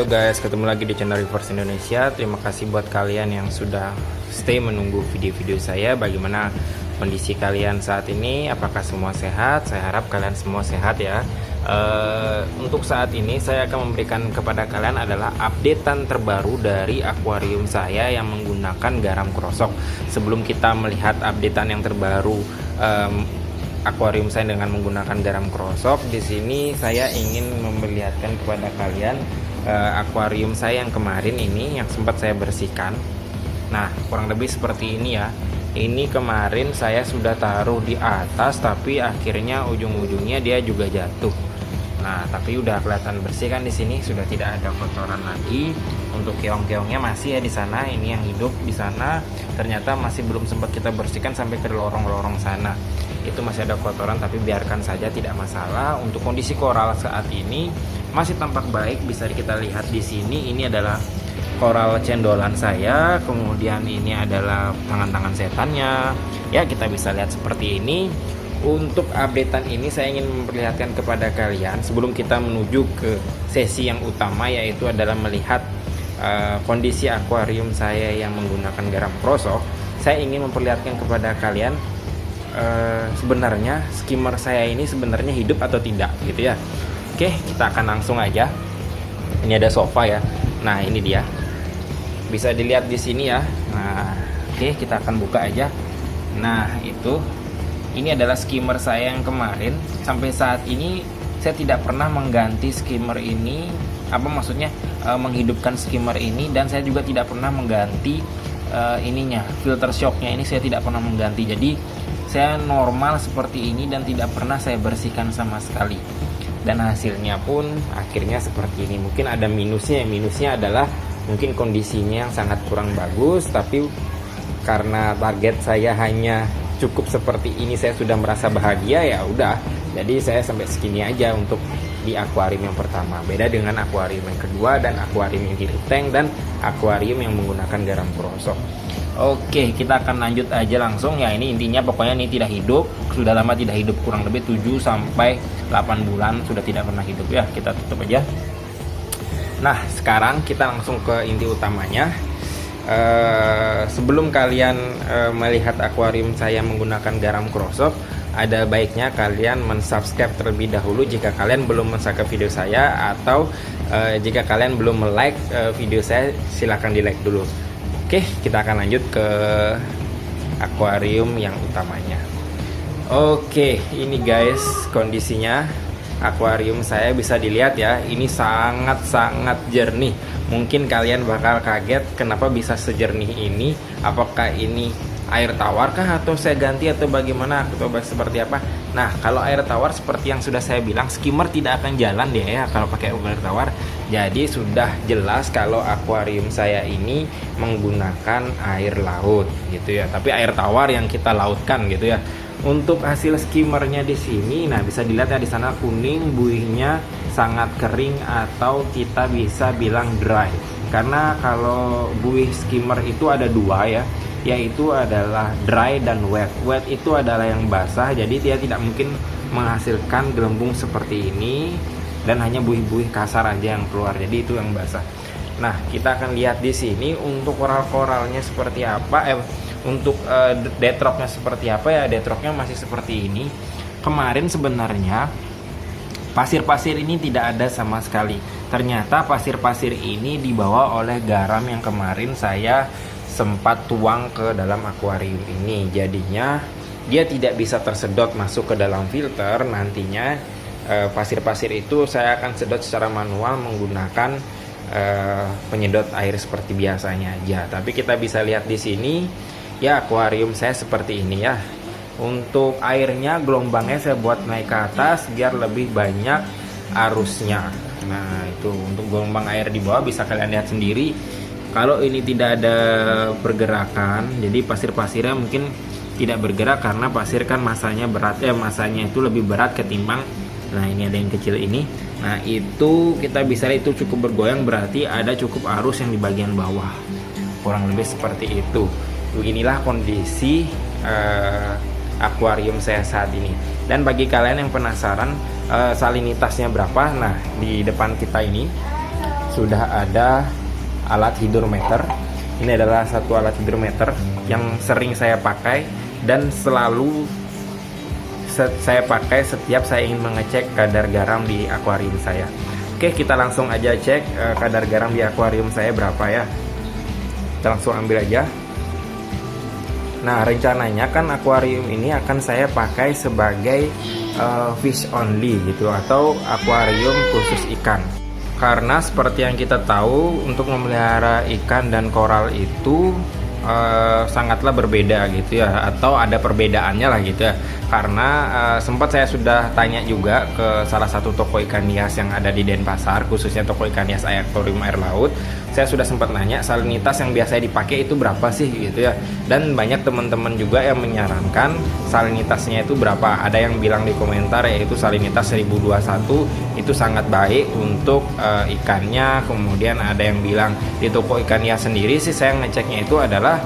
Halo guys, ketemu lagi di channel Reverse Indonesia. Terima kasih buat kalian yang sudah stay menunggu video-video saya. Bagaimana kondisi kalian saat ini? Apakah semua sehat? Saya harap kalian semua sehat ya. Untuk saat ini saya akan memberikan kepada kalian adalah updatean terbaru dari akuarium saya yang menggunakan garam krosok. Sebelum kita melihat updatean yang terbaru akuarium saya dengan menggunakan garam krosok, di sini saya ingin memperlihatkan kepada kalian akuarium saya yang kemarin ini yang sempat saya bersihkan. Nah, kurang lebih seperti ini ya. Ini kemarin saya sudah taruh di atas, tapi akhirnya ujung-ujungnya dia juga jatuh. Nah, tapi udah kelihatan bersih kan di sini, sudah tidak ada kotoran lagi. Untuk keong-keongnya masih ya di sana, ini yang hidup di sana. Ternyata masih belum sempat kita bersihkan sampai ke lorong-lorong sana. Itu masih ada kotoran, tapi biarkan saja, tidak masalah. Untuk kondisi koral saat ini masih tampak baik, bisa kita lihat di sini. Ini adalah koral cendolan saya, kemudian ini adalah tangan-tangan setannya. Ya, kita bisa lihat seperti ini. Untuk updatean ini saya ingin memperlihatkan kepada kalian sebelum kita menuju ke sesi yang utama, yaitu adalah melihat kondisi akuarium saya yang menggunakan garam krosok. Saya ingin memperlihatkan kepada kalian sebenarnya skimmer saya ini sebenarnya hidup atau tidak gitu ya. Oke, kita akan langsung aja. Ini ada sofa ya. Nah, ini dia. Bisa dilihat di sini ya. Nah, oke, kita akan buka aja. Nah, itu. Ini adalah skimmer saya yang kemarin. Sampai saat ini saya tidak pernah mengganti skimmer ini. Apa maksudnya menghidupkan skimmer ini, dan saya juga tidak pernah mengganti ininya, filter shocknya ini saya tidak pernah mengganti. Jadi saya normal seperti ini dan tidak pernah saya bersihkan sama sekali. Dan hasilnya pun akhirnya seperti ini. Mungkin ada minusnya. Minusnya adalah mungkin kondisinya yang sangat kurang bagus, tapi karena target saya hanya cukup seperti ini, saya sudah merasa bahagia, ya udah. Jadi saya sampai segini aja untuk di akuarium yang pertama. Beda dengan akuarium yang kedua dan akuarium yang di tank dan akuarium yang menggunakan garam krosok. Oke, kita akan lanjut aja langsung ya. Ini intinya pokoknya ini tidak hidup, sudah lama tidak hidup, kurang lebih 7 sampai 8 bulan sudah tidak pernah hidup ya. Kita tutup aja. Nah, sekarang kita langsung ke inti utamanya. Sebelum kalian melihat akuarium saya menggunakan garam krosok, ada baiknya kalian mensubscribe terlebih dahulu jika kalian belum mensubscribe video saya, atau jika kalian belum like video saya, silahkan di like dulu. Oke, kita akan lanjut ke akuarium yang utamanya. Oke, ini guys kondisinya akuarium saya, bisa dilihat ya. Ini sangat-sangat jernih. Mungkin kalian bakal kaget kenapa bisa sejernih ini. Apakah ini air tawar kah, atau saya ganti, atau bagaimana, atau seperti apa? Nah, kalau air tawar seperti yang sudah saya bilang, skimmer tidak akan jalan deh ya kalau pakai air tawar. Jadi sudah jelas kalau akuarium saya ini menggunakan air laut gitu ya. Tapi air tawar yang kita lautkan gitu ya. Untuk hasil skimmernya di sini, nah bisa dilihat ya di sana kuning, buihnya sangat kering atau kita bisa bilang dry. Karena kalau buih skimmer itu ada dua ya, yaitu adalah dry dan wet. Wet itu adalah yang basah, jadi dia tidak mungkin menghasilkan gelembung seperti ini dan hanya buih-buih kasar aja yang keluar. Jadi itu yang basah. Nah, kita akan lihat di sini untuk koral-koralnya seperti apa. Untuk dead rocknya seperti apa ya. Dead rocknya masih seperti ini. Kemarin sebenarnya pasir-pasir ini tidak ada sama sekali. Ternyata pasir-pasir ini dibawa oleh garam yang kemarin saya sempat tuang ke dalam akuarium ini. Jadinya dia tidak bisa tersedot masuk ke dalam filter. Nantinya pasir-pasir itu saya akan sedot secara manual menggunakan penyedot air seperti biasanya aja. Tapi kita bisa lihat di sini ya, akuarium saya seperti ini ya. Untuk airnya, gelombangnya saya buat naik ke atas biar lebih banyak arusnya. Nah, itu untuk gelombang air di bawah bisa kalian lihat sendiri. Kalau ini tidak ada pergerakan, jadi pasir-pasirnya mungkin tidak bergerak karena pasir kan masanya berat ya, masanya itu lebih berat ketimbang. Nah, ini ada yang kecil ini. Nah, itu kita bisa lihat itu cukup bergoyang, berarti ada cukup arus yang di bagian bawah. Kurang lebih seperti itu. Inilah kondisi akuarium saya saat ini. Dan bagi kalian yang penasaran salinitasnya berapa, nah di depan kita ini sudah ada alat hidrometer. Ini adalah satu alat hidrometer yang sering saya pakai dan selalu saya pakai setiap saya ingin mengecek kadar garam di akuarium saya. Oke, kita langsung aja cek kadar garam di akuarium saya berapa ya. Kita langsung ambil aja. Nah, rencananya kan akuarium ini akan saya pakai sebagai fish only gitu, atau akuarium khusus ikan. Karena seperti yang kita tahu, untuk memelihara ikan dan koral itu sangatlah berbeda gitu ya, atau ada perbedaannya lah gitu ya. Karena sempat saya sudah tanya juga ke salah satu toko ikan hias yang ada di Denpasar, khususnya toko ikan hias akuarium air laut. Saya sudah sempat nanya salinitas yang biasa dipakai itu berapa sih gitu ya. Dan banyak teman-teman juga yang menyarankan salinitasnya itu berapa. Ada yang bilang di komentar yaitu salinitas 1021 itu sangat baik untuk ikannya. Kemudian ada yang bilang di toko ikan hias sendiri sih saya ngeceknya itu adalah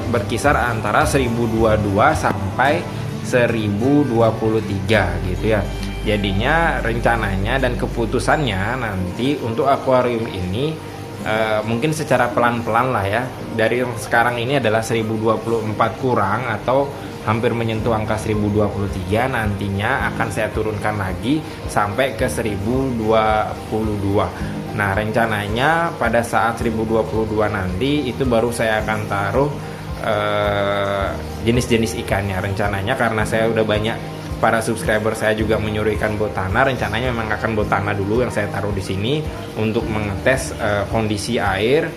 berkisar antara 1022 sampai 1023 gitu ya. Jadinya rencananya dan keputusannya nanti untuk akuarium ini mungkin secara pelan-pelan lah ya. Dari yang sekarang ini adalah 1024 kurang atau hampir menyentuh angka 1023, nantinya akan saya turunkan lagi sampai ke 1022. Nah, rencananya pada saat 1022 nanti itu baru saya akan taruh jenis-jenis ikannya. Rencananya karena saya udah banyak para subscriber saya juga menyuruh ikan botana, rencananya memang akan botana dulu yang saya taruh di sini untuk mengetes kondisi air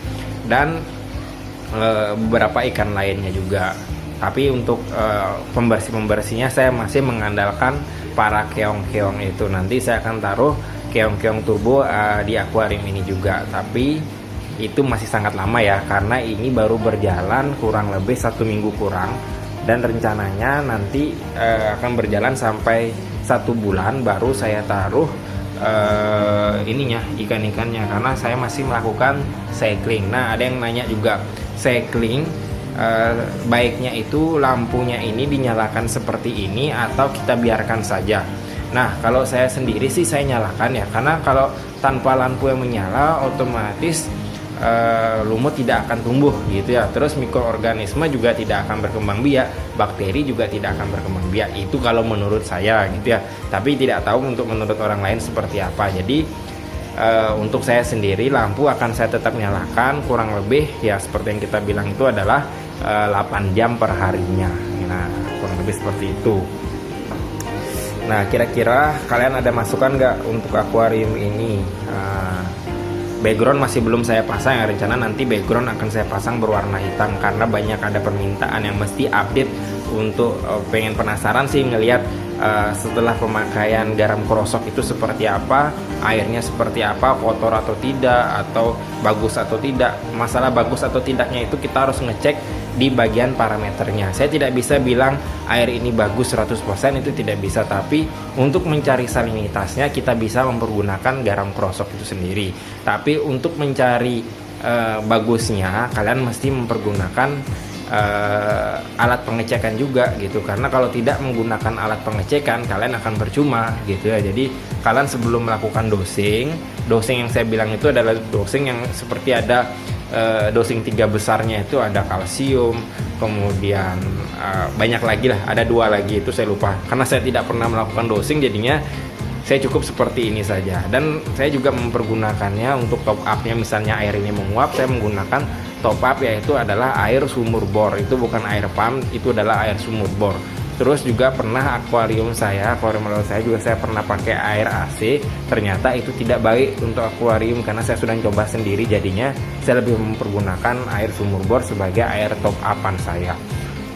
dan beberapa ikan lainnya juga. Tapi untuk pembersihnya saya masih mengandalkan para keong-keong itu. Nanti saya akan taruh keong-keong turbo di akuarium ini juga. Tapi itu masih sangat lama ya, karena ini baru berjalan kurang lebih 1 minggu kurang. Dan rencananya nanti akan berjalan sampai 1 bulan baru saya taruh ininya, ikan-ikannya, karena saya masih melakukan cycling. Nah, ada yang nanya juga, cycling baiknya itu lampunya ini dinyalakan seperti ini atau kita biarkan saja. Nah, kalau saya sendiri sih saya nyalakan ya, karena kalau tanpa lampu yang menyala otomatis lumut tidak akan tumbuh gitu ya. Terus mikroorganisme juga tidak akan berkembang biak, bakteri juga tidak akan berkembang biak. Itu kalau menurut saya gitu ya. Tapi tidak tahu untuk menurut orang lain seperti apa. Jadi untuk saya sendiri lampu akan saya tetap nyalakan kurang lebih ya seperti yang kita bilang itu adalah 8 jam per harinya. Nah, kurang lebih seperti itu. Nah, kira-kira kalian ada masukan nggak untuk akuarium ini? Background masih belum saya pasang ya, rencana nanti background akan saya pasang berwarna hitam karena banyak ada permintaan yang mesti update untuk pengen penasaran sih ngelihat setelah pemakaian garam krosok itu seperti apa, airnya seperti apa, kotor atau tidak, atau bagus atau tidak. Masalah bagus atau tidaknya itu kita harus ngecek di bagian parameternya. Saya tidak bisa bilang air ini bagus 100%, itu tidak bisa, tapi untuk mencari salinitasnya kita bisa mempergunakan garam krosok itu sendiri. Tapi untuk mencari bagusnya kalian mesti mempergunakan alat pengecekan juga gitu, karena kalau tidak menggunakan alat pengecekan kalian akan percuma gitu ya. Jadi kalian sebelum melakukan dosing yang saya bilang itu adalah dosing yang seperti ada dosing 3 besarnya, itu ada kalsium, kemudian banyak lagi lah, ada 2 lagi itu saya lupa karena saya tidak pernah melakukan dosing, jadinya saya cukup seperti ini saja. Dan saya juga mempergunakannya untuk top up-nya, misalnya air ini menguap, saya menggunakan top up yaitu adalah air sumur bor. Itu bukan air pump, itu adalah air sumur bor. Terus juga pernah akuarium laut saya juga saya pernah pakai air AC. Ternyata itu tidak baik untuk akuarium karena saya sudah coba sendiri, jadinya saya lebih mempergunakan air sumur bor sebagai air top up-an saya.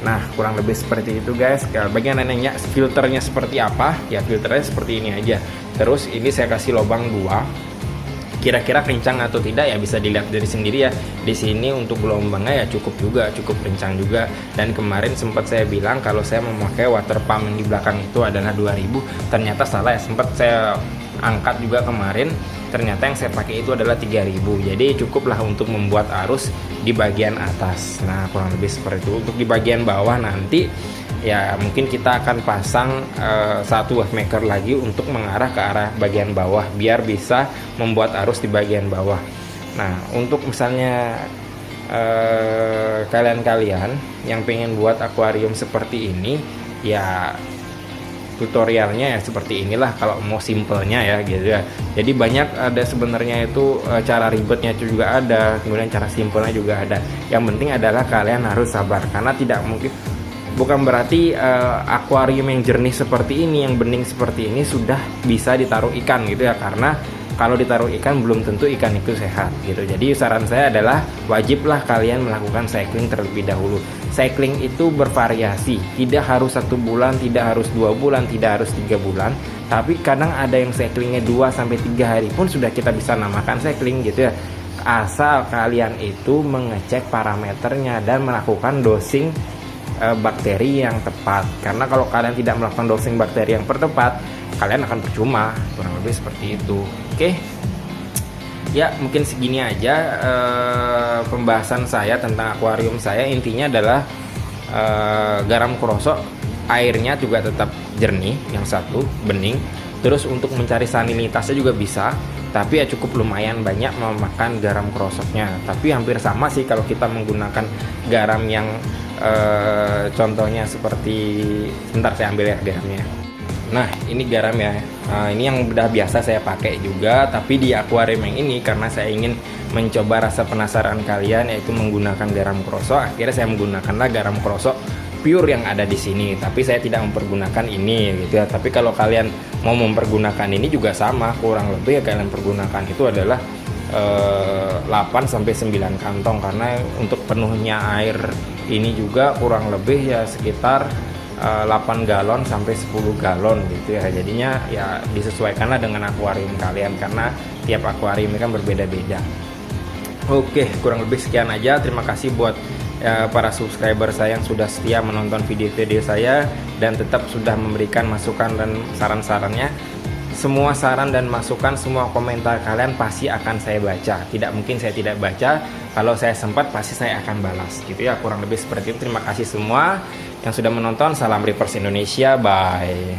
Nah, kurang lebih seperti itu guys. Bagian nanya filternya seperti apa, ya filternya seperti ini aja. Terus ini saya kasih lubang 2. Kira-kira kencang atau tidak ya bisa dilihat dari sendiri ya. Di sini untuk gelombangnya ya cukup kencang juga. Dan kemarin sempat saya bilang kalau saya memakai water pump yang di belakang itu adalah 2000, ternyata salah ya. Sempat saya angkat juga kemarin, ternyata yang saya pakai itu adalah 3000. Jadi cukuplah untuk membuat arus di bagian atas. Nah, kurang lebih seperti itu. Untuk di bagian bawah nanti ya mungkin kita akan pasang satu wave maker lagi untuk mengarah ke arah bagian bawah biar bisa membuat arus di bagian bawah. Nah, untuk misalnya kalian-kalian yang pengen buat akuarium seperti ini, ya tutorialnya ya seperti inilah kalau mau simpelnya ya gitu ya. Jadi banyak ada sebenarnya itu cara ribetnya itu juga ada, kemudian cara simpelnya juga ada. Yang penting adalah kalian harus sabar, karena tidak mungkin, bukan berarti akuarium yang jernih seperti ini, yang bening seperti ini sudah bisa ditaruh ikan gitu ya, karena kalau ditaruh ikan belum tentu ikan itu sehat gitu. Jadi saran saya adalah wajiblah kalian melakukan cycling terlebih dahulu. Cycling itu bervariasi, tidak harus 1 bulan, tidak harus 2 bulan, tidak harus 3 bulan, tapi kadang ada yang cyclingnya 2-3 hari pun sudah kita bisa namakan cycling gitu ya. Asal kalian itu mengecek parameternya dan melakukan dosing bakteri yang tepat. Karena kalau kalian tidak melakukan dosing bakteri yang tepat, kalian akan percuma, kurang lebih seperti itu. Oke, ya mungkin segini aja pembahasan saya tentang akuarium saya. Intinya adalah garam krosok airnya juga tetap jernih, yang satu bening. Terus untuk mencari salinitasnya juga bisa, tapi ya cukup lumayan banyak memakan garam krosoknya. Tapi hampir sama sih kalau kita menggunakan garam yang contohnya seperti, sebentar saya ambil ya garamnya. Nah, ini garam ya. Ini yang udah biasa saya pakai juga, tapi di akuarium yang ini karena saya ingin mencoba rasa penasaran kalian, yaitu menggunakan garam krosok. Akhirnya saya menggunakanlah garam krosok pure yang ada di sini, tapi saya tidak mempergunakan ini gitu ya. Tapi kalau kalian mau mempergunakan ini juga sama, kurang lebih ya kalian pergunakan itu adalah 8-9 kantong, karena untuk penuhnya air ini juga kurang lebih ya sekitar 8 galon sampai 10 galon gitu ya. Jadinya ya disesuaikanlah dengan akuarium kalian, karena tiap akuarium ini kan berbeda-beda. Oke, kurang lebih sekian aja. Terima kasih buat para subscriber saya yang sudah setia menonton video-video saya dan tetap sudah memberikan masukan dan saran-sarannya. Semua saran dan masukan, semua komentar kalian pasti akan saya baca. Tidak mungkin saya tidak baca. Kalau saya sempat pasti saya akan balas gitu ya, kurang lebih seperti itu. Terima kasih semua yang sudah menonton. Salam Reapers Indonesia, bye.